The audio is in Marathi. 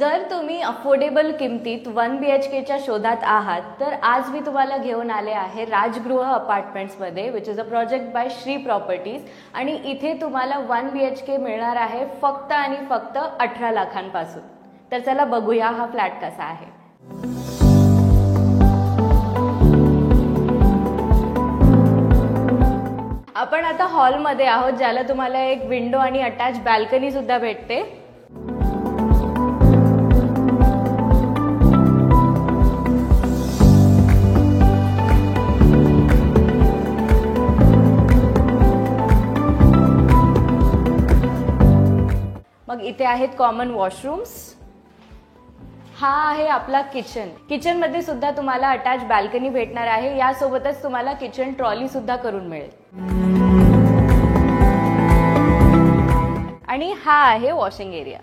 जर तुम्ही अफोर्डेबल किमतीत 1 BHK च्या शोधात आहात तर आज मी तुम्हाला घेऊन आले आहे राजगृह अपार्टमेंट्समध्ये which is a project by Shri properties आणि इथे तुम्हाला 1 BHK मिळणार आहे फक्त आणि फक्त 18 लाखांपासून। तर चला बघूया हा फ्लॅट कसा आहे। आपण आता हॉलमध्ये आहोत ज्याला तुम्हाला एक विंडो आणि अटॅच बाल्कनी सुद्धा भेटते। मग इथे आहेत कॉमन वॉशरूम्स। हा आहे आपला किचन मध्ये सुद्धा तुम्हाला अटॅच बाल्कनी भेटणार आहे। यासोबतच तुम्हाला किचन ट्रॉली सुद्धा करून मिळेल। आणि हा आहे वॉशिंग एरिया।